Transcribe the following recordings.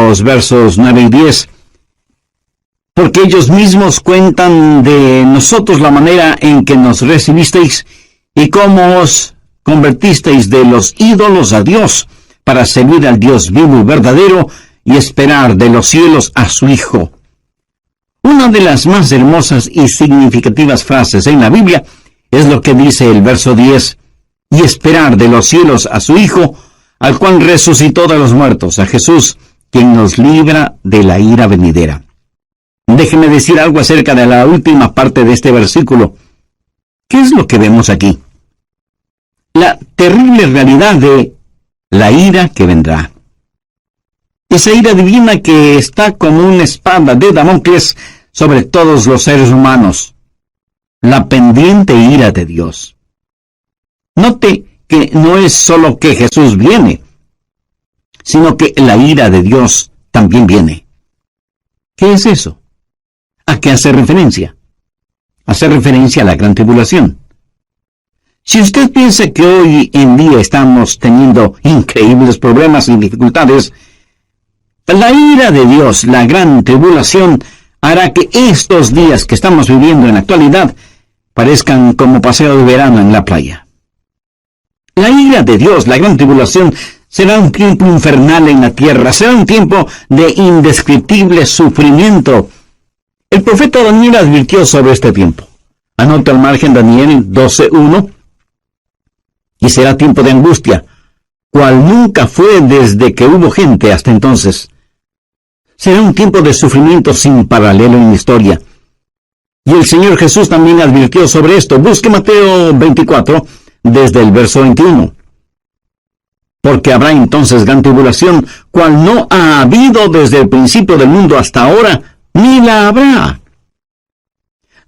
los versos 9 y 10. Porque ellos mismos cuentan de nosotros la manera en que nos recibisteis y cómo os convertisteis de los ídolos a Dios para servir al Dios vivo y verdadero y esperar de los cielos a su Hijo. Una de las más hermosas y significativas frases en la Biblia es lo que dice el verso 10, y esperar de los cielos a su Hijo, al cual resucitó de los muertos, a Jesús, quien nos libra de la ira venidera. Déjeme decir algo acerca de la última parte de este versículo. ¿Qué es lo que vemos aquí? La terrible realidad de la ira que vendrá. Esa ira divina que está como una espada de Damocles sobre todos los seres humanos. La pendiente ira de Dios. Note que no es solo que Jesús viene, sino que la ira de Dios también viene. ¿Qué es eso? ¿A qué hace referencia? Hace referencia a la gran tribulación. Si usted piensa que hoy en día estamos teniendo increíbles problemas y dificultades, la ira de Dios, la gran tribulación, hará que estos días que estamos viviendo en la actualidad parezcan como paseo de verano en la playa. La ira de Dios, la gran tribulación, será un tiempo infernal en la tierra, será un tiempo de indescriptible sufrimiento. El profeta Daniel advirtió sobre este tiempo. Anota al margen Daniel 12:1. Y será tiempo de angustia, cual nunca fue desde que hubo gente hasta entonces. Será un tiempo de sufrimiento sin paralelo en la historia. Y el Señor Jesús también advirtió sobre esto. Busque Mateo 24, desde el verso 21. Porque habrá entonces gran tribulación, cual no ha habido desde el principio del mundo hasta ahora, ni la habrá.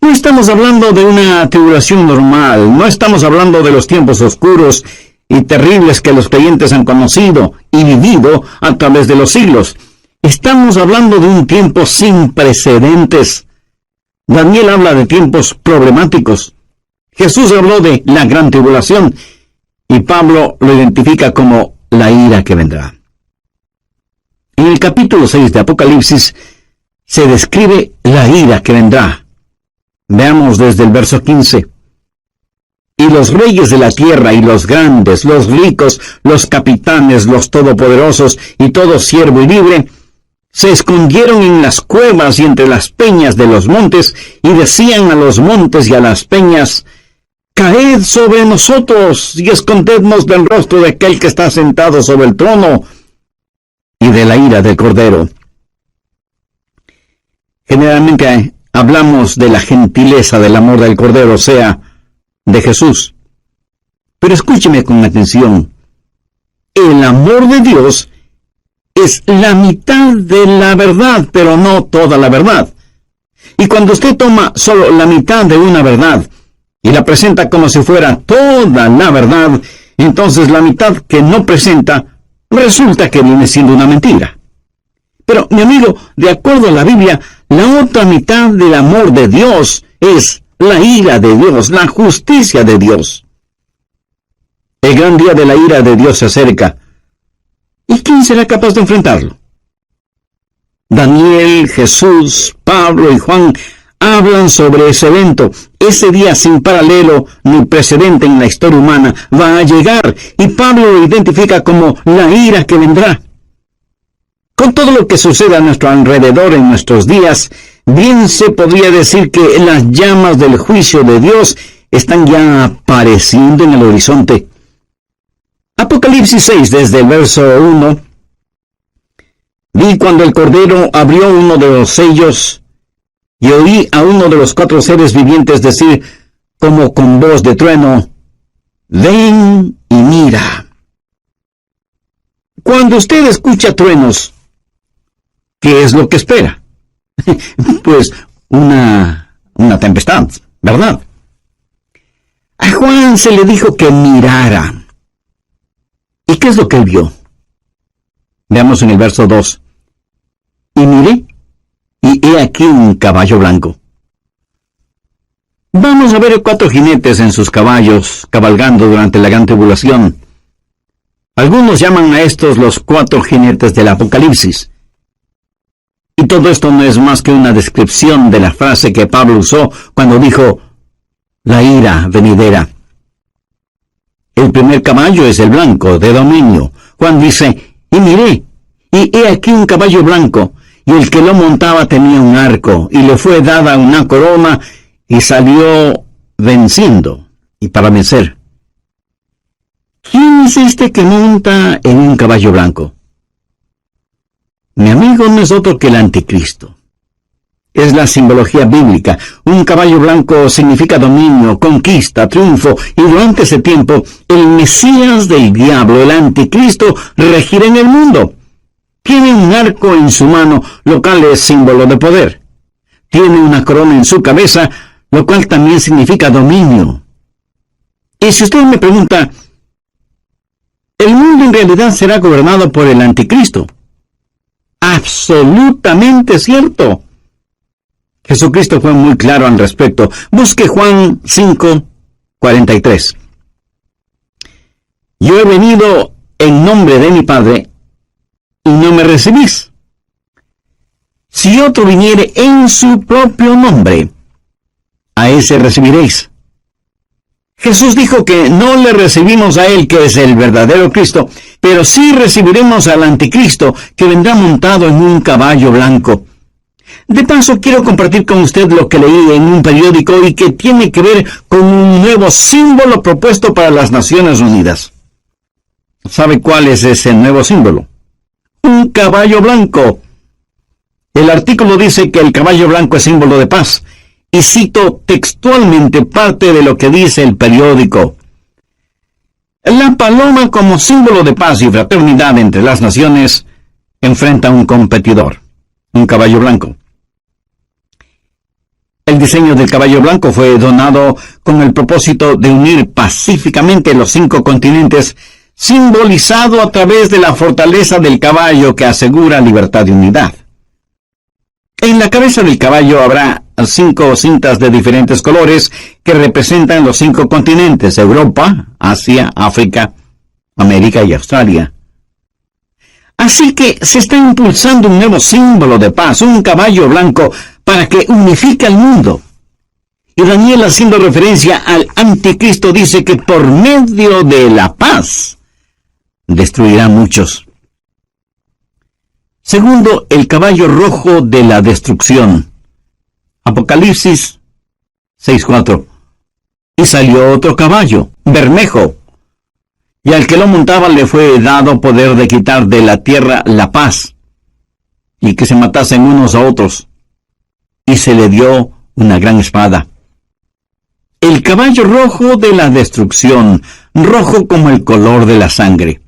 No estamos hablando de una tribulación normal, no estamos hablando de los tiempos oscuros y terribles que los creyentes han conocido y vivido a través de los siglos. Estamos hablando de un tiempo sin precedentes. Daniel habla de tiempos problemáticos. Jesús habló de la gran tribulación y Pablo lo identifica como la ira que vendrá. En el capítulo 6 de Apocalipsis se describe la ira que vendrá. Veamos desde el verso 15. Y los reyes de la tierra y los grandes, los ricos, los capitanes, los todopoderosos y todo siervo y libre, se escondieron en las cuevas y entre las peñas de los montes y decían a los montes y a las peñas, caed sobre nosotros y escondednos del rostro de aquel que está sentado sobre el trono y de la ira del Cordero. Generalmente hablamos de la gentileza del amor del Cordero, o sea, de Jesús. Pero escúcheme con atención. El amor de Dios es la mitad de la verdad, pero no toda la verdad. Y cuando usted toma solo la mitad de una verdad y la presenta como si fuera toda la verdad, entonces la mitad que no presenta resulta que viene siendo una mentira. Pero, mi amigo, de acuerdo a la Biblia, la otra mitad del amor de Dios es la ira de Dios, la justicia de Dios. El gran día de la ira de Dios se acerca. ¿Y quién será capaz de enfrentarlo? Daniel, Jesús, Pablo y Juan hablan sobre ese evento. Ese día sin paralelo ni precedente en la historia humana va a llegar, y Pablo lo identifica como la ira que vendrá. Con todo lo que sucede a nuestro alrededor en nuestros días, bien se podría decir que las llamas del juicio de Dios están ya apareciendo en el horizonte. Apocalipsis 6, desde el verso 1. Vi cuando el Cordero abrió uno de los sellos, y oí a uno de los 4 seres vivientes decir, como con voz de trueno, ven y mira. Cuando usted escucha truenos, ¿qué es lo que espera? Pues una tempestad, ¿verdad? A Juan se le dijo que mirara. ¿Y qué es lo que él vio? Veamos en el verso 2. Y miré, y he aquí un caballo blanco. Vamos a ver 4 jinetes en sus caballos, cabalgando durante la gran tribulación. Algunos llaman a estos los 4 jinetes del Apocalipsis. Y todo esto no es más que una descripción de la frase que Pablo usó cuando dijo, la ira venidera. El primer caballo es el blanco, de dominio. Juan dice, y miré, y he aquí un caballo blanco, y el que lo montaba tenía un arco, y le fue dada una corona, y salió venciendo, y para vencer. ¿Quién es este que monta en un caballo blanco? Mi amigo no es otro que el anticristo. Es la simbología bíblica. Un caballo blanco significa dominio, conquista, triunfo, y durante ese tiempo, el Mesías del diablo, el anticristo, regirá en el mundo. Tiene un arco en su mano, lo cual es símbolo de poder. Tiene una corona en su cabeza, lo cual también significa dominio. Y si usted me pregunta, ¿el mundo en realidad será gobernado por el anticristo? Absolutamente cierto. Jesucristo fue muy claro al respecto. Busque Juan 5:43. Yo he venido en nombre de mi Padre, y no me recibís. Si otro viniere en su propio nombre, a ese recibiréis. Jesús dijo que no le recibimos a él, que es el verdadero Cristo, pero sí recibiremos al anticristo, que vendrá montado en un caballo blanco. De paso, quiero compartir con usted lo que leí en un periódico y que tiene que ver con un nuevo símbolo propuesto para las Naciones Unidas. ¿Sabe cuál es ese nuevo símbolo? Un caballo blanco. El artículo dice que el caballo blanco es símbolo de paz, y cito textualmente parte de lo que dice el periódico. La paloma, como símbolo de paz y fraternidad entre las naciones, enfrenta a un competidor, un caballo blanco. El diseño del caballo blanco fue donado con el propósito de unir pacíficamente los 5 continentes, simbolizado a través de la fortaleza del caballo que asegura libertad y unidad. En la cabeza del caballo habrá 5 cintas de diferentes colores que representan los 5 continentes: Europa, Asia, África, América y Australia. Así que se está impulsando un nuevo símbolo de paz, un caballo blanco, para que unifique al mundo. Y Daniel, haciendo referencia al anticristo, dice que por medio de la paz destruirá a muchos. Segundo, el caballo rojo de la destrucción. Apocalipsis 6:4. Y salió otro caballo, bermejo, y al que lo montaba le fue dado poder de quitar de la tierra la paz, y que se matasen unos a otros, y se le dio una gran espada. El caballo rojo de la destrucción, rojo como el color de la sangre.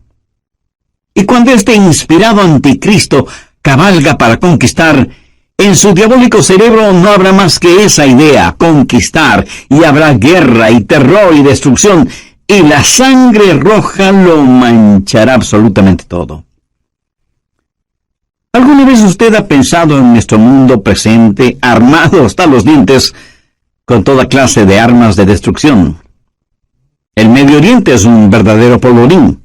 Y cuando este inspirado anticristo cabalga para conquistar, en su diabólico cerebro no habrá más que esa idea, conquistar, y habrá guerra y terror y destrucción, y la sangre roja lo manchará absolutamente todo. ¿Alguna vez usted ha pensado en nuestro mundo presente, armado hasta los dientes, con toda clase de armas de destrucción? El Medio Oriente es un verdadero polvorín,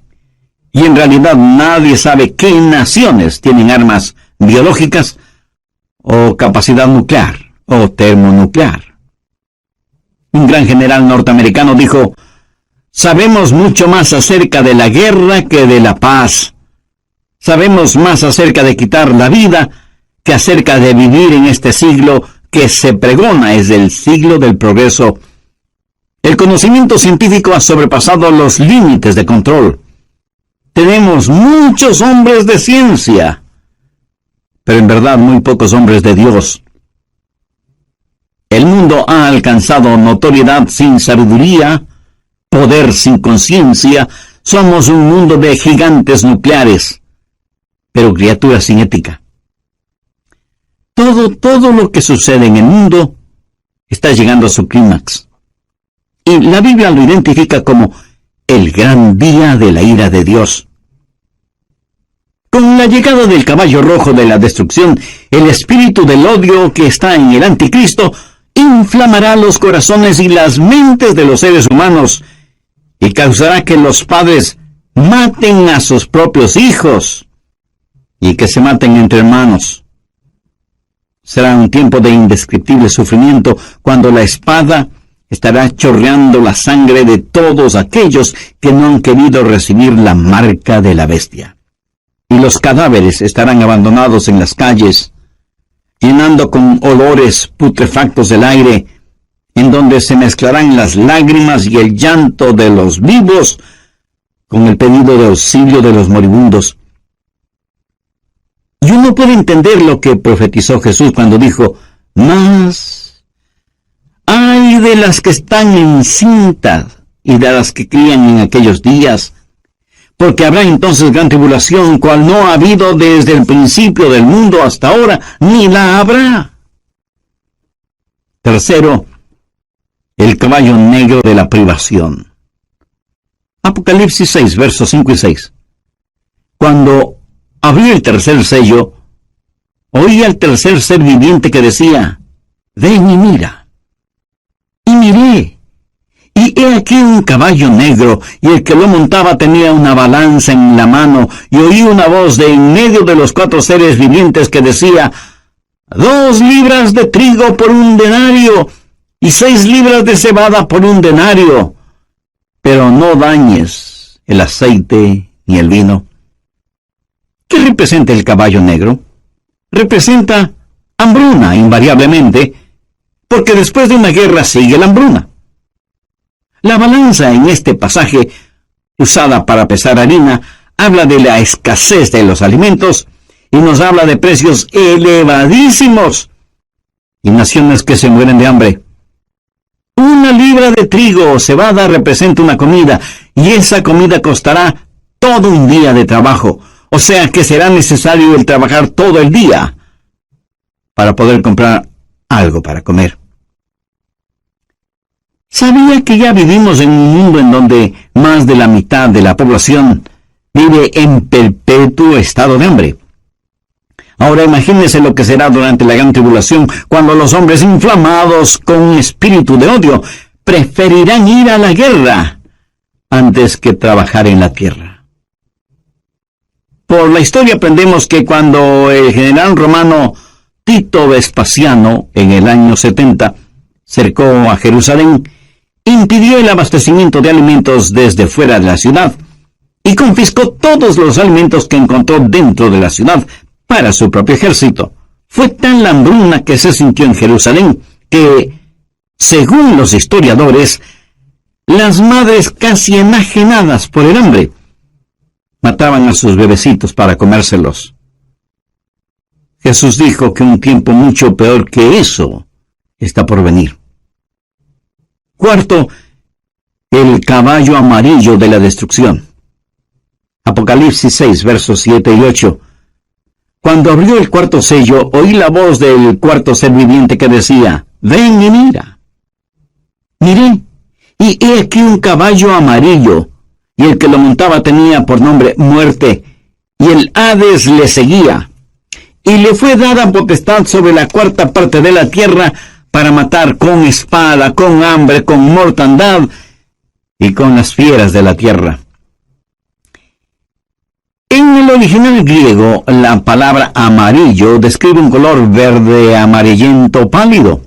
y en realidad nadie sabe qué naciones tienen armas biológicas, o capacidad nuclear, o termonuclear. Un gran general norteamericano dijo: sabemos mucho más acerca de la guerra que de la paz. Sabemos más acerca de quitar la vida que acerca de vivir en este siglo que se pregona es el siglo del progreso. El conocimiento científico ha sobrepasado los límites de control. Tenemos muchos hombres de ciencia, pero en verdad muy pocos hombres de Dios. El mundo ha alcanzado notoriedad sin sabiduría, poder sin conciencia. Somos un mundo de gigantes nucleares, pero criaturas sin ética. Todo lo que sucede en el mundo está llegando a su clímax. Y la Biblia lo identifica como el gran día de la ira de Dios. Con la llegada del caballo rojo de la destrucción, el espíritu del odio que está en el anticristo inflamará los corazones y las mentes de los seres humanos y causará que los padres maten a sus propios hijos y que se maten entre hermanos. Será un tiempo de indescriptible sufrimiento cuando la espada estará chorreando la sangre de todos aquellos que no han querido recibir la marca de la bestia. Y los cadáveres estarán abandonados en las calles, llenando con olores putrefactos el aire, en donde se mezclarán las lágrimas y el llanto de los vivos con el pedido de auxilio de los moribundos. Y uno puede entender lo que profetizó Jesús cuando dijo: mas ay de las que están encintas y de las que crían en aquellos días, porque habrá entonces gran tribulación, cual no ha habido desde el principio del mundo hasta ahora, ni la habrá. Tercero, el caballo negro de la privación. Apocalipsis 6, versos 5 y 6. Cuando abrió el tercer sello, oí al tercer ser viviente que decía: ven y mira. Y miré, y he aquí un caballo negro, y el que lo montaba tenía una balanza en la mano, y oí una voz de en medio de los 4 seres vivientes que decía: 2 libras de trigo por 1 denario, y 6 libras de cebada por 1 denario, pero no dañes el aceite ni el vino. ¿Qué representa el caballo negro? Representa hambruna, invariablemente, porque después de una guerra sigue la hambruna. La balanza en este pasaje, usada para pesar harina, habla de la escasez de los alimentos y nos habla de precios elevadísimos y naciones que se mueren de hambre. 1 libra de trigo o cebada representa una comida, y esa comida costará todo un día de trabajo. O sea que será necesario el trabajar todo el día para poder comprar algo para comer. ¿Sabía que ya vivimos en un mundo en donde más de la mitad de la población vive en perpetuo estado de hambre? Ahora imagínense lo que será durante la gran tribulación, cuando los hombres inflamados con un espíritu de odio preferirán ir a la guerra antes que trabajar en la tierra. Por la historia aprendemos que cuando el general romano Tito Vespasiano, en el año 70, cercó a Jerusalén, impidió el abastecimiento de alimentos desde fuera de la ciudad y confiscó todos los alimentos que encontró dentro de la ciudad para su propio ejército. Fue tan la hambruna que se sintió en Jerusalén que, según los historiadores, las madres casi enajenadas por el hambre mataban a sus bebecitos para comérselos. Jesús dijo que un tiempo mucho peor que eso está por venir. Cuarto, el caballo amarillo de la destrucción. Apocalipsis 6, versos 7 y 8. Cuando abrió el 4º sello, oí la voz del 4º ser viviente que decía: ven y mira. Miré, y he aquí un caballo amarillo, y el que lo montaba tenía por nombre Muerte, y el Hades le seguía. Y le fue dada potestad sobre la 4ª parte de la tierra para matar con espada, con hambre, con mortandad y con las fieras de la tierra. En el original griego, la palabra amarillo describe un color verde amarillento pálido.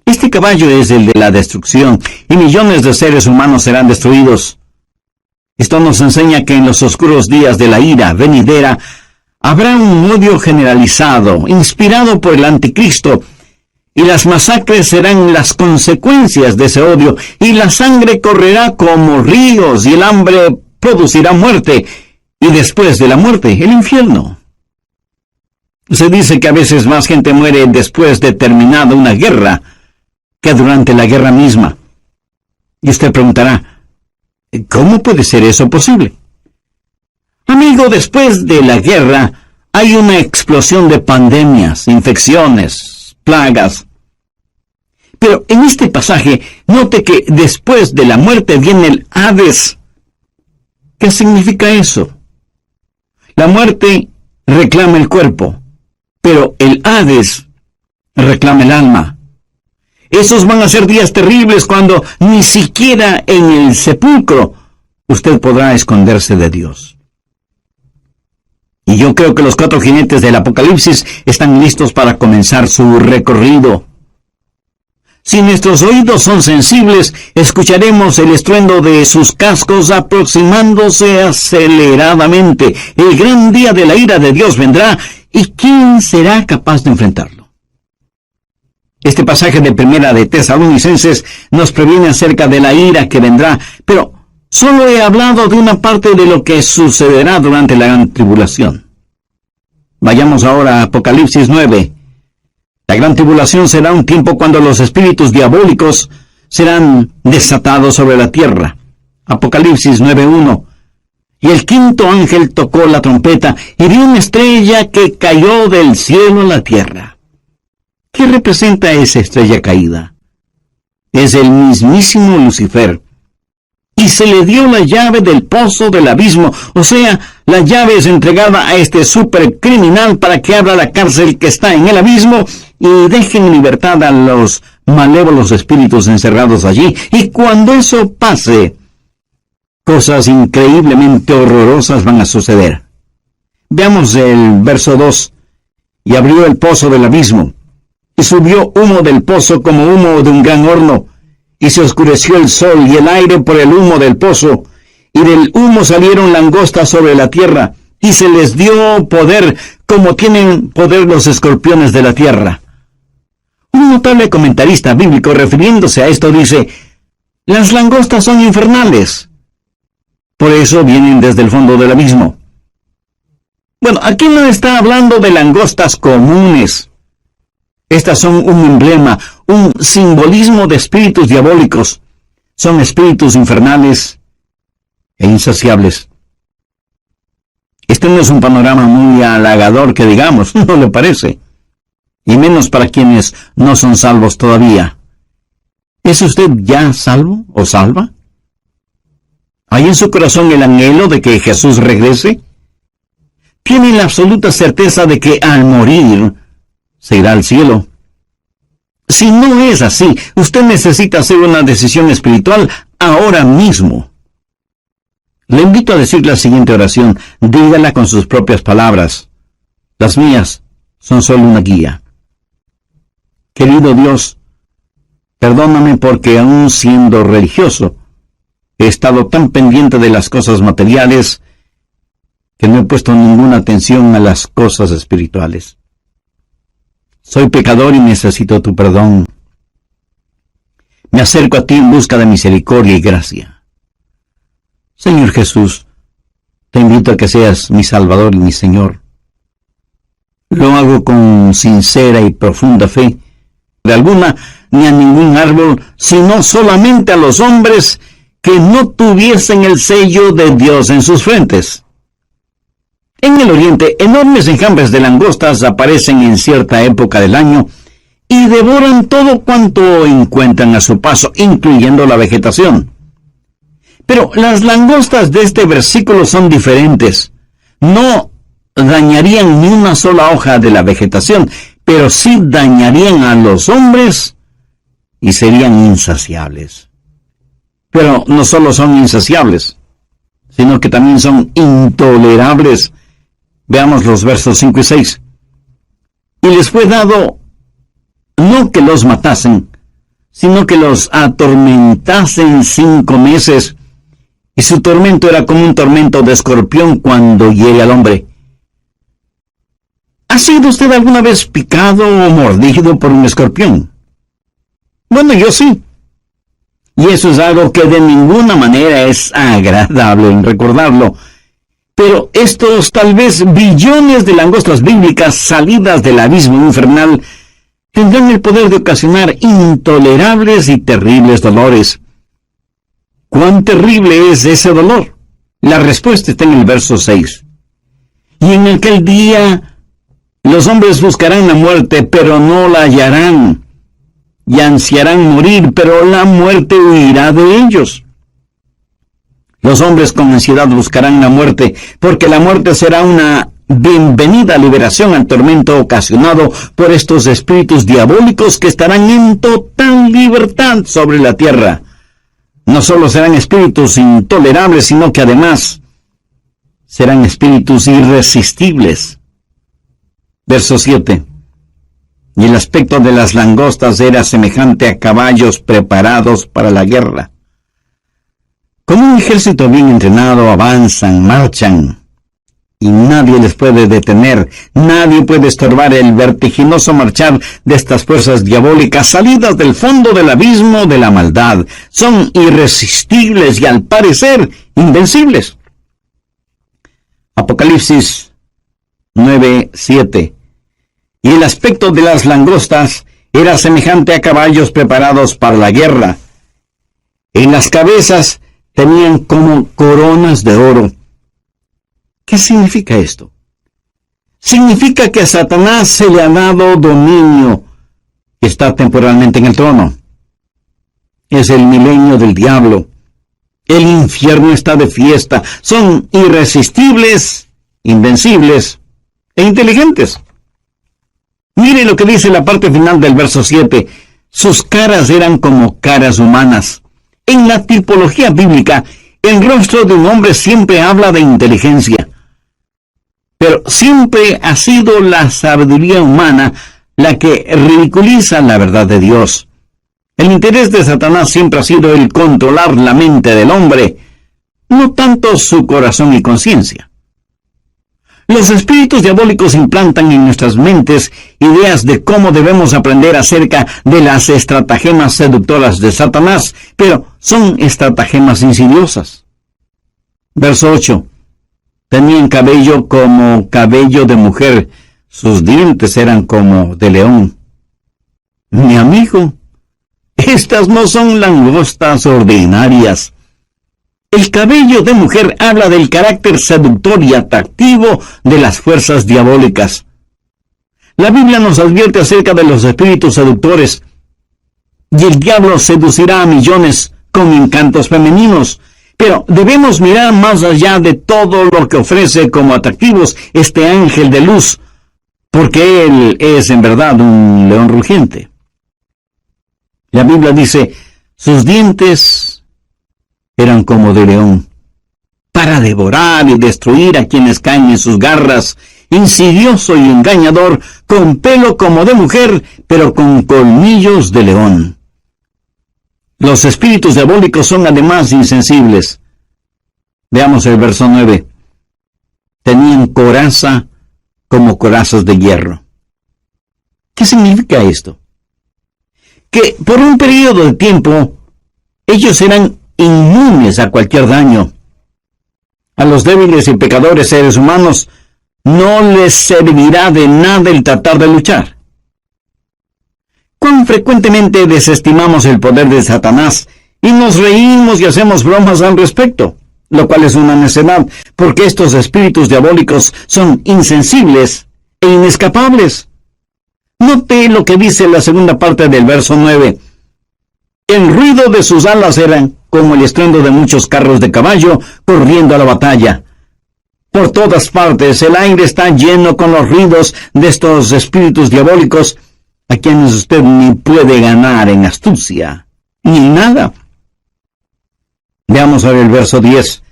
Este caballo es el de la destrucción, y millones de seres humanos serán destruidos. Esto nos enseña que en los oscuros días de la ira venidera habrá un odio generalizado, inspirado por el anticristo, y las masacres serán las consecuencias de ese odio, y la sangre correrá como ríos, y el hambre producirá muerte, y después de la muerte, el infierno. Se dice que a veces más gente muere después de terminada una guerra que durante la guerra misma. Y usted preguntará: ¿cómo puede ser eso posible? Amigo, después de la guerra hay una explosión de pandemias, infecciones, plagas. Pero en este pasaje, note que después de la muerte viene el Hades. ¿Qué significa eso? La muerte reclama el cuerpo, pero el Hades reclama el alma. Esos van a ser días terribles cuando ni siquiera en el sepulcro usted podrá esconderse de Dios. Y yo creo que los 4 jinetes del Apocalipsis están listos para comenzar su recorrido. Si nuestros oídos son sensibles, escucharemos el estruendo de sus cascos aproximándose aceleradamente. El gran día de la ira de Dios vendrá, ¿y quién será capaz de enfrentarlo? Este pasaje de Primera de Tesalonicenses nos previene acerca de la ira que vendrá, pero solo he hablado de una parte de lo que sucederá durante la gran tribulación. Vayamos ahora a Apocalipsis 9. La gran tribulación será un tiempo cuando los espíritus diabólicos serán desatados sobre la tierra. Apocalipsis 9:1. Y el quinto ángel tocó la trompeta y vio una estrella que cayó del cielo a la tierra. ¿Qué representa esa estrella caída? Es el mismísimo Lucifer. Y se le dio la llave del pozo del abismo, o sea, la llave es entregada a este supercriminal para que abra la cárcel que está en el abismo y deje en libertad a los malévolos espíritus encerrados allí. Y cuando eso pase, cosas increíblemente horrorosas van a suceder. Veamos el verso 2. Y abrió el pozo del abismo, y subió humo del pozo como humo de un gran horno, y se oscureció el sol y el aire por el humo del pozo, y del humo salieron langostas sobre la tierra, y se les dio poder como tienen poder los escorpiones de la tierra. Un notable comentarista bíblico refiriéndose a esto dice: las langostas son infernales, por eso vienen desde el fondo del abismo. Bueno, aquí no está hablando de langostas comunes. Estas son un emblema, un simbolismo de espíritus diabólicos. Son espíritus infernales e insaciables. Este no es un panorama muy halagador que digamos, ¿no le parece? Y menos para quienes no son salvos todavía. ¿Es usted ya salvo o salva? ¿Hay en su corazón el anhelo de que Jesús regrese? ¿Tiene la absoluta certeza de que al morir se irá al cielo? Si no es así, usted necesita hacer una decisión espiritual ahora mismo. Le invito a decir la siguiente oración. Dígala con sus propias palabras. Las mías son solo una guía. Querido Dios, perdóname porque aún siendo religioso, he estado tan pendiente de las cosas materiales que no he puesto ninguna atención a las cosas espirituales. Soy pecador y necesito tu perdón. Me acerco a ti en busca de misericordia y gracia. Señor Jesús, te invito a que seas mi Salvador y mi Señor. Lo hago con sincera y profunda fe, de alguna ni a ningún árbol, sino solamente a los hombres que no tuviesen el sello de Dios en sus frentes. En el oriente, enormes enjambres de langostas aparecen en cierta época del año y devoran todo cuanto encuentran a su paso, incluyendo la vegetación. Pero las langostas de este versículo son diferentes. No dañarían ni una sola hoja de la vegetación, pero sí dañarían a los hombres y serían insaciables. Pero no solo son insaciables, sino que también son intolerables. Veamos los versos 5 y 6. Y les fue dado no que los matasen, sino que los atormentasen 5 meses. Y su tormento era como un tormento de escorpión cuando hiere al hombre. ¿Ha sido usted alguna vez picado o mordido por un escorpión? Bueno, yo sí. Y eso es algo que de ninguna manera es agradable en recordarlo. Pero estos tal vez billones de langostas bíblicas salidas del abismo infernal tendrán el poder de ocasionar intolerables y terribles dolores. ¿Cuán terrible es ese dolor? La respuesta está en el verso 6. Y en aquel día los hombres buscarán la muerte, pero no la hallarán. Y ansiarán morir, pero la muerte huirá de ellos. Los hombres con ansiedad buscarán la muerte, porque la muerte será una bienvenida liberación al tormento ocasionado por estos espíritus diabólicos que estarán en total libertad sobre la tierra. No solo serán espíritus intolerables, sino que además serán espíritus irresistibles. Verso 7. Y el aspecto de las langostas era semejante a caballos preparados para la guerra. Como un ejército bien entrenado, avanzan, marchan, y nadie les puede detener, nadie puede estorbar el vertiginoso marchar de estas fuerzas diabólicas salidas del fondo del abismo de la maldad. Son irresistibles y al parecer invencibles. Apocalipsis 9:7. Y el aspecto de las langostas era semejante a caballos preparados para la guerra. En las cabezas tenían como coronas de oro. ¿Qué significa esto? Significa que a Satanás se le ha dado dominio y está temporalmente en el trono. Es el milenio del diablo. El infierno está de fiesta. Son irresistibles, invencibles e inteligentes. Mire lo que dice la parte final del verso 7. Sus caras eran como caras humanas. En la tipología bíblica, el rostro de un hombre siempre habla de inteligencia. Pero siempre ha sido la sabiduría humana la que ridiculiza la verdad de Dios. El interés de Satanás siempre ha sido el controlar la mente del hombre, no tanto su corazón y conciencia. Los espíritus diabólicos implantan en nuestras mentes ideas de cómo debemos aprender acerca de las estratagemas seductoras de Satanás, pero son estratagemas insidiosas. Verso 8. Tenían cabello como cabello de mujer, sus dientes eran como de león. Mi amigo, estas no son langostas ordinarias. El cabello de mujer habla del carácter seductor y atractivo de las fuerzas diabólicas. La Biblia nos advierte acerca de los espíritus seductores, y el diablo seducirá a millones con encantos femeninos. Pero debemos mirar más allá de todo lo que ofrece como atractivos este ángel de luz, porque él es en verdad un león rugiente. La Biblia dice, sus dientes eran como de león, para devorar y destruir a quienes caen en sus garras, insidioso y engañador, con pelo como de mujer, pero con colmillos de león. Los espíritus diabólicos son además insensibles. Veamos el verso 9. Tenían coraza como corazas de hierro. ¿Qué significa esto? Que por un periodo de tiempo ellos eran inmunes a cualquier daño. A los débiles y pecadores seres humanos no les servirá de nada el tratar de luchar. ¿Cuán frecuentemente desestimamos el poder de Satanás y nos reímos y hacemos bromas al respecto? Lo cual es una necedad, porque estos espíritus diabólicos son insensibles e inescapables. Note lo que dice la segunda parte del verso 9. El ruido de sus alas era como el estruendo de muchos carros de caballo corriendo a la batalla. Por todas partes el aire está lleno con los ruidos de estos espíritus diabólicos, a quienes usted ni puede ganar en astucia, ni en nada. Veamos ahora el verso 10.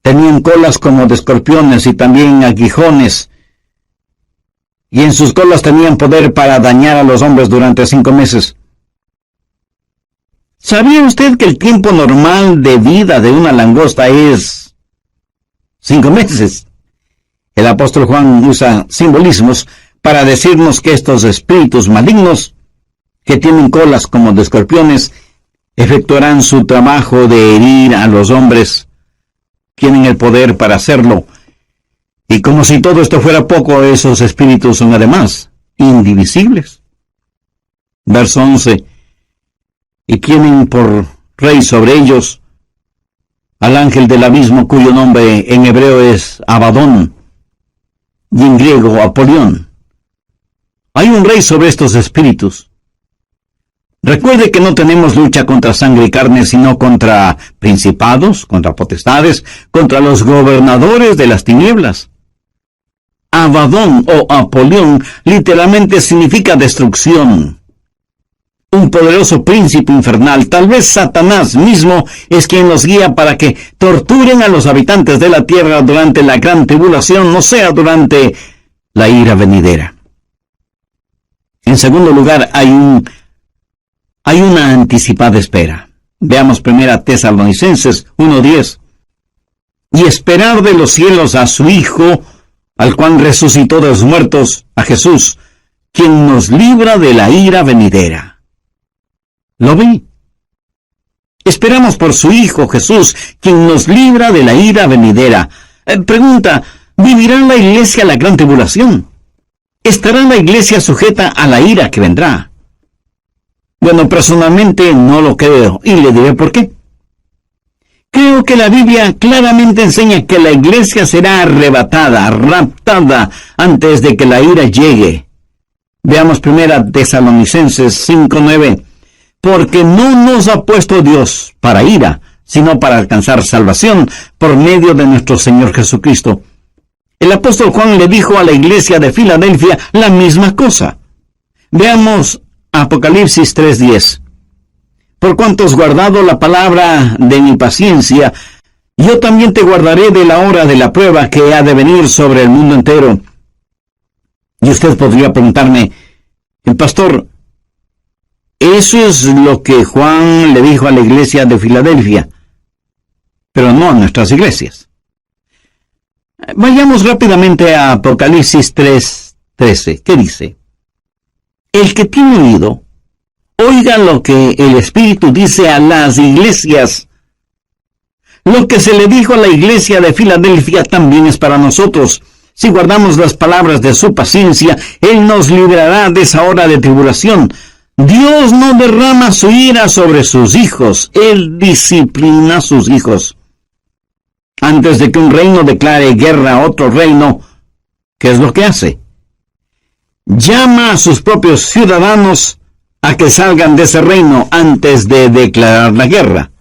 Tenían colas como de escorpiones y también aguijones, y en sus colas tenían poder para dañar a los hombres durante 5 meses. ¿Sabía usted que el tiempo normal de vida de una langosta es 5 meses? El apóstol Juan usa simbolismos para decirnos que estos espíritus malignos, que tienen colas como de escorpiones, efectuarán su trabajo de herir a los hombres. Tienen el poder para hacerlo. Y como si todo esto fuera poco, esos espíritus son además indivisibles. Verso 11. Y tienen por rey sobre ellos al ángel del abismo, cuyo nombre en hebreo es Abadón y en griego Apolión. Hay un rey sobre estos espíritus. Recuerde que no tenemos lucha contra sangre y carne, sino contra principados, contra potestades, contra los gobernadores de las tinieblas. Abadón o Apolión literalmente significa destrucción. un poderoso príncipe infernal, tal vez Satanás mismo, es quien los guía para que torturen a los habitantes de la tierra durante la gran tribulación, no sea durante la ira venidera. En segundo lugar, hay una anticipada espera. Veamos 1 Tesalonicenses 1:10. Y esperar de los cielos a su Hijo, al cual resucitó de los muertos, a Jesús, quien nos libra de la ira venidera. ¿Lo vi? Esperamos por su Hijo Jesús, quien nos libra de la ira venidera. Pregunta, ¿vivirá la iglesia la gran tribulación? ¿Estará la iglesia sujeta a la ira que vendrá? Bueno, personalmente no lo creo, y le diré por qué. Creo que la Biblia claramente enseña que la iglesia será arrebatada, raptada, antes de que la ira llegue. Veamos 1 Tesalonicenses 5:9. Porque no nos ha puesto Dios para ira, sino para alcanzar salvación por medio de nuestro Señor Jesucristo. El apóstol Juan le dijo a la iglesia de Filadelfia la misma cosa. Veamos Apocalipsis 3:10. Por cuanto has guardado la palabra de mi paciencia, yo también te guardaré de la hora de la prueba que ha de venir sobre el mundo entero. Y usted podría preguntarme, el pastor, eso es lo que Juan le dijo a la iglesia de Filadelfia, pero no a nuestras iglesias. Vayamos rápidamente a Apocalipsis 3:13. ¿Qué dice? El que tiene oído, oiga lo que el Espíritu dice a las iglesias. Lo que se le dijo a la iglesia de Filadelfia también es para nosotros. Si guardamos las palabras de su paciencia, Él nos librará de esa hora de tribulación. Dios no derrama su ira sobre sus hijos, Él disciplina a sus hijos. Antes de que un reino declare guerra a otro reino, ¿qué es lo que hace? Llama a sus propios ciudadanos a que salgan de ese reino antes de declarar la guerra.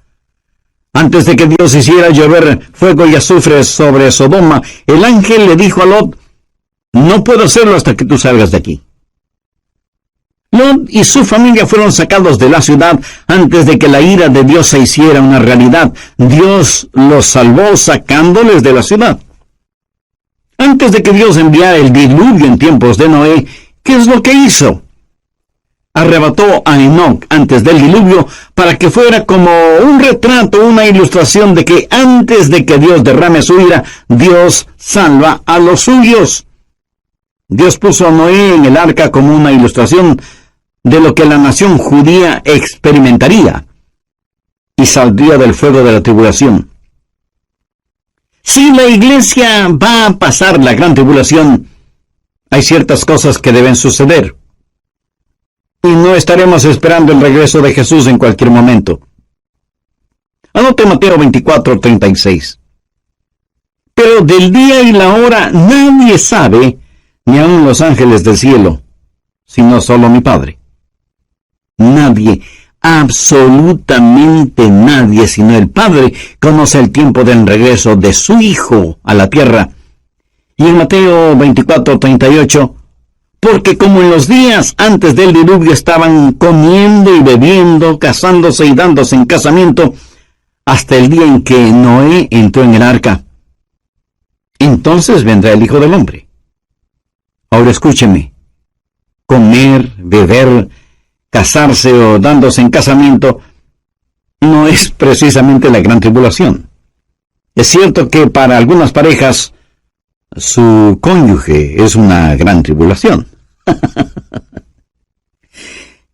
Antes de que Dios hiciera llover fuego y azufre sobre Sodoma, el ángel le dijo a Lot, no puedo hacerlo hasta que tú salgas de aquí. Lot y su familia fueron sacados de la ciudad antes de que la ira de Dios se hiciera una realidad. Dios los salvó sacándoles de la ciudad. Antes de que Dios enviara el diluvio en tiempos de Noé, ¿qué es lo que hizo? Arrebató a Enoc antes del diluvio para que fuera como un retrato, una ilustración de que antes de que Dios derrame su ira, Dios salva a los suyos. Dios puso a Noé en el arca como una ilustración de lo que la nación judía experimentaría y saldría del fuego de la tribulación. Si la iglesia va a pasar la gran tribulación, hay ciertas cosas que deben suceder. Y no estaremos esperando el regreso de Jesús en cualquier momento. Anote Mateo 24:36. Pero del día y la hora nadie sabe, ni aun los ángeles del cielo, sino solo mi Padre. Nadie, absolutamente nadie, sino el Padre, conoce el tiempo del regreso de su Hijo a la tierra. Y en Mateo 24:38, porque como en los días antes del diluvio estaban comiendo y bebiendo, casándose y dándose en casamiento, hasta el día en que Noé entró en el arca. Entonces vendrá el Hijo del Hombre. Ahora escúcheme. Comer, beber, casarse o dándose en casamiento no es precisamente la gran tribulación. Es cierto que para algunas parejas su cónyuge es una gran tribulación.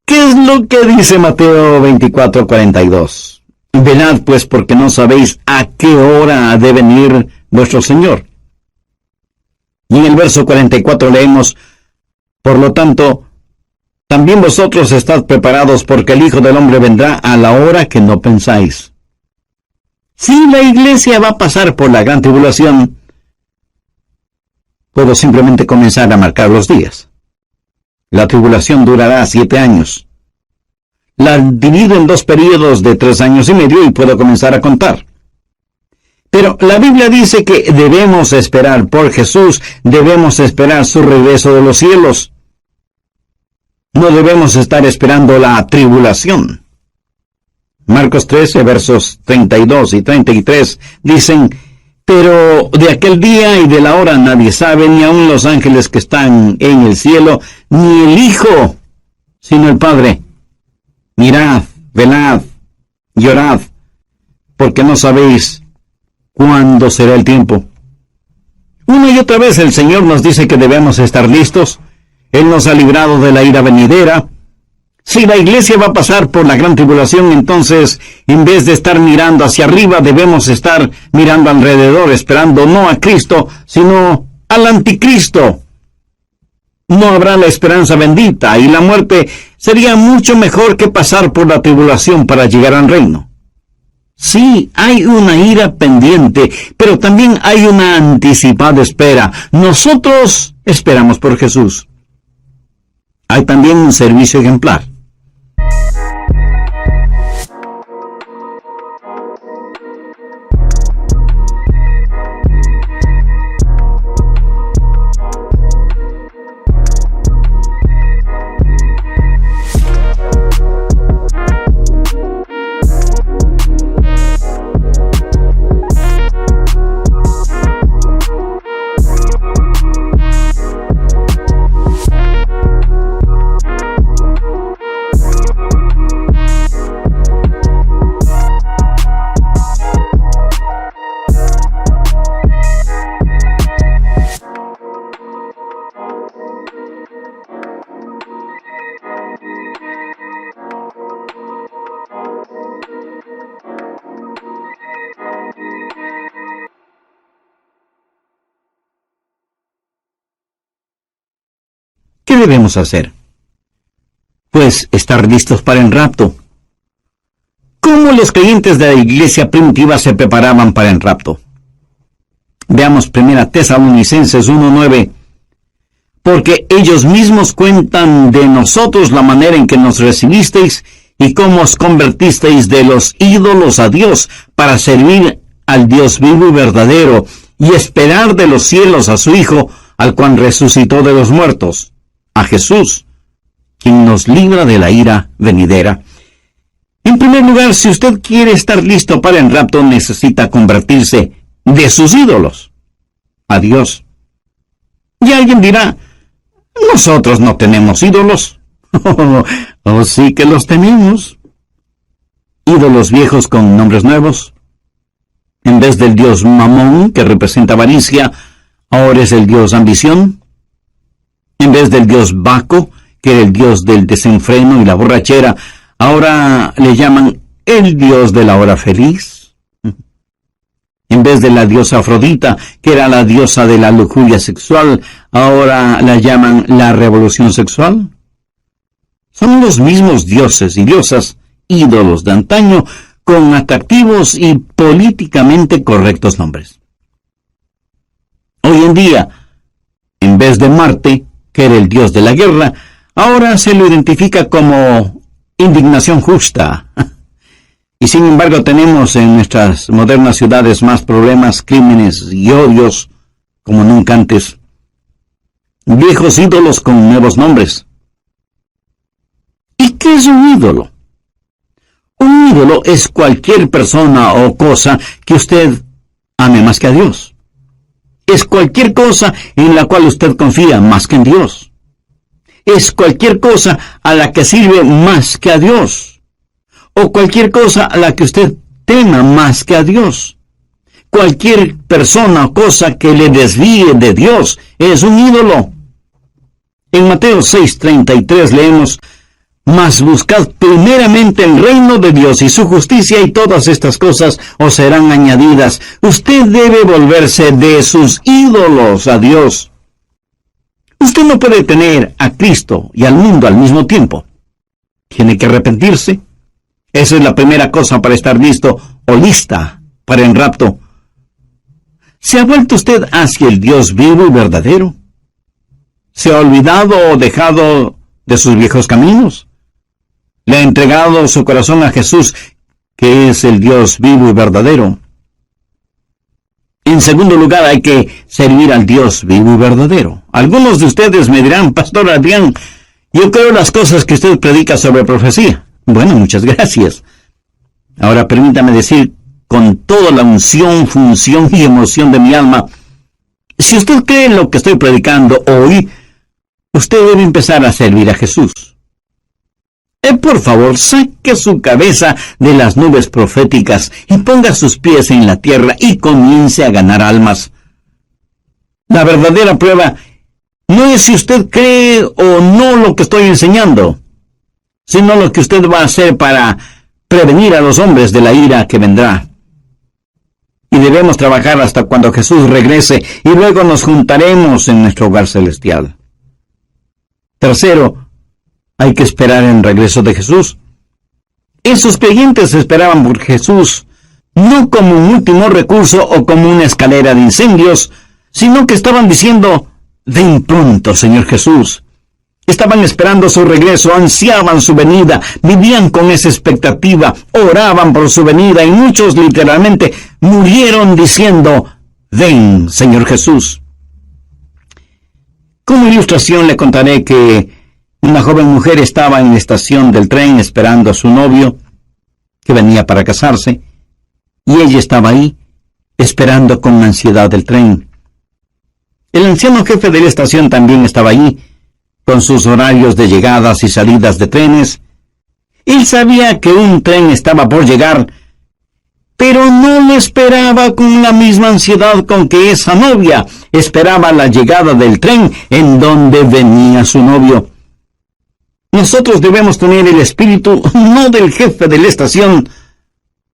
¿Qué es lo que dice Mateo 24:42? Velad pues porque no sabéis a qué hora ha de venir vuestro Señor. Y en el verso 44 leemos, por lo tanto, también vosotros estad preparados porque el Hijo del Hombre vendrá a la hora que no pensáis. Si la iglesia va a pasar por la gran tribulación, puedo simplemente comenzar a marcar los días. La tribulación durará 7 años. La divido en 2 periodos de 3 años y medio y puedo comenzar a contar. Pero la Biblia dice que debemos esperar por Jesús, debemos esperar su regreso de los cielos. no debemos estar esperando la tribulación. Marcos 13, versos 32 y 33 dicen: pero de aquel día y de la hora nadie sabe, ni aun los ángeles que están en el cielo, ni el Hijo, sino el Padre. Mirad, velad, llorad, porque no sabéis cuándo será el tiempo. Una y otra vez el Señor nos dice que debemos estar listos. Él nos ha librado de la ira venidera. Si la iglesia va a pasar por la gran tribulación, entonces, en vez de estar mirando hacia arriba, debemos estar mirando alrededor, esperando no a Cristo, sino al anticristo. No habrá la esperanza bendita, y la muerte sería mucho mejor que pasar por la tribulación para llegar al reino. Sí, hay una ira pendiente, pero también hay una anticipada espera. Nosotros esperamos por Jesús. Hay también un servicio ejemplar. ¿Qué debemos hacer? Pues estar listos para el rapto. ¿Cómo los creyentes de la iglesia primitiva se preparaban para el rapto? Veamos 1 Tesalonicenses 1:9. Porque ellos mismos cuentan de nosotros la manera en que nos recibisteis y cómo os convertisteis de los ídolos a Dios para servir al Dios vivo y verdadero y esperar de los cielos a su Hijo, al cual resucitó de los muertos, a Jesús, quien nos libra de la ira venidera. En primer lugar, si usted quiere estar listo para el rapto, necesita convertirse de sus ídolos a Dios. Y alguien dirá: nosotros no tenemos ídolos. Oh, sí que los tenemos. Ídolos viejos con nombres nuevos. En vez del dios Mamón, que representa avaricia, ahora es el dios ambición. En vez del dios Baco, que era el dios del desenfreno y la borrachera, ahora le llaman el dios de la hora feliz. En vez de la diosa Afrodita, que era la diosa de la lujuria sexual, ahora la llaman la revolución sexual. Son los mismos dioses y diosas, ídolos de antaño, con atractivos y políticamente correctos nombres. Hoy en día, en vez de Marte, que era el dios de la guerra, ahora se lo identifica como indignación justa. Y sin embargo tenemos en nuestras modernas ciudades más problemas, crímenes y odios como nunca antes. Viejos ídolos con nuevos nombres. ¿Y qué es un ídolo? Un ídolo es cualquier persona o cosa que usted ame más que a Dios. Es cualquier cosa en la cual usted confía más que en Dios. Es cualquier cosa a la que sirve más que a Dios. O cualquier cosa a la que usted tema más que a Dios. Cualquier persona o cosa que le desvíe de Dios es un ídolo. En Mateo 6:33 leemos: mas buscad primeramente el reino de Dios y su justicia, y todas estas cosas os serán añadidas. Usted debe volverse de sus ídolos a Dios. Usted no puede tener a Cristo y al mundo al mismo tiempo. Tiene que arrepentirse. Esa es la primera cosa para estar listo o lista para el rapto. ¿Se ha vuelto usted hacia el Dios vivo y verdadero? ¿Se ha olvidado o dejado de sus viejos caminos? ¿Le ha entregado su corazón a Jesús, que es el Dios vivo y verdadero? En segundo lugar, hay que servir al Dios vivo y verdadero. Algunos de ustedes me dirán: Pastor Adrián, Yo creo las cosas que usted predica sobre profecía. Bueno, muchas gracias. Ahora permítame decir con toda la unción, función y emoción de mi alma, si usted cree en lo que estoy predicando hoy, usted debe empezar a servir a Jesús. Por favor, saque su cabeza de las nubes proféticas y ponga sus pies en la tierra y comience a ganar almas. La verdadera prueba no es si usted cree o no lo que estoy enseñando, sino lo que usted va a hacer para prevenir a los hombres de la ira que vendrá. Y debemos trabajar hasta cuando Jesús regrese y luego nos juntaremos en nuestro hogar celestial. Tercero, hay que esperar el regreso de Jesús. Esos creyentes esperaban por Jesús, no como un último recurso o como una escalera de incendios, sino que estaban diciendo, ven pronto, Señor Jesús. Estaban esperando su regreso, ansiaban su venida, vivían con esa expectativa, oraban por su venida y muchos literalmente murieron diciendo, ven, Señor Jesús. Como ilustración le contaré que una joven mujer estaba en la estación del tren esperando a su novio, que venía para casarse, y ella estaba ahí, esperando con ansiedad el tren. El anciano jefe de la estación también estaba allí, con sus horarios de llegadas y salidas de trenes. Él sabía que un tren estaba por llegar, pero no lo esperaba con la misma ansiedad con que esa novia esperaba la llegada del tren en donde venía su novio. Nosotros debemos tener el espíritu no del jefe de la estación,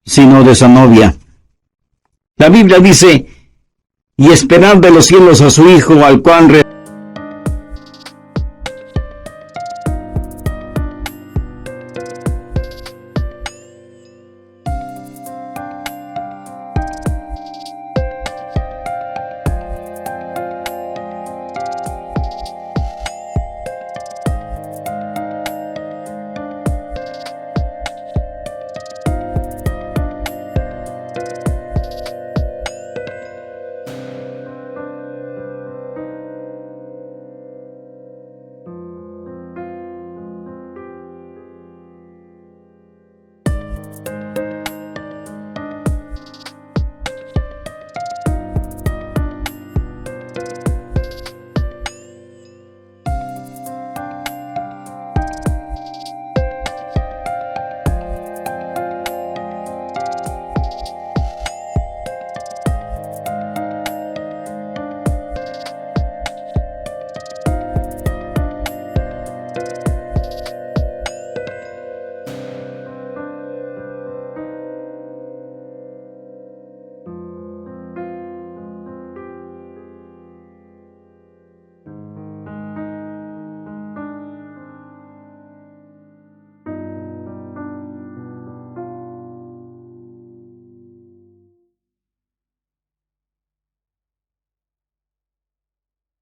sino de esa novia. La Biblia dice, y esperar de los cielos a su Hijo, al cual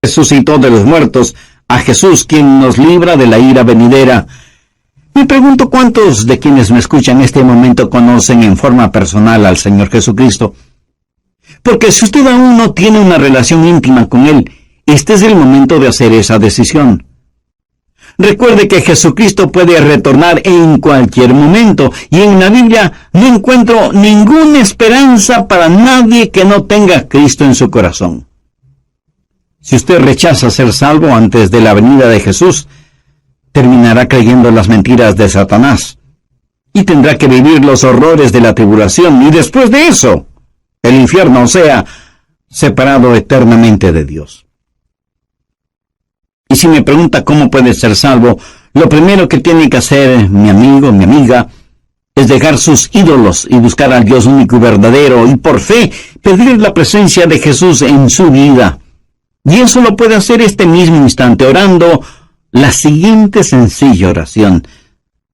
resucitó de los muertos, a Jesús, quien nos libra de la ira venidera. Me pregunto cuántos de quienes me escuchan en este momento conocen en forma personal al Señor Jesucristo. Porque si usted aún no tiene una relación íntima con Él, este es el momento de hacer esa decisión. Recuerde que Jesucristo puede retornar en cualquier momento, y en la Biblia no encuentro ninguna esperanza para nadie que no tenga a Cristo en su corazón. Si usted rechaza ser salvo antes de la venida de Jesús, terminará creyendo en las mentiras de Satanás, y tendrá que vivir los horrores de la tribulación, y después de eso, el infierno, o sea, separado eternamente de Dios. Y si me pregunta cómo puede ser salvo, lo primero que tiene que hacer mi amigo, mi amiga, es dejar sus ídolos y buscar al Dios único y verdadero, y por fe pedir la presencia de Jesús en su vida. Y eso lo puede hacer este mismo instante, orando la siguiente sencilla oración.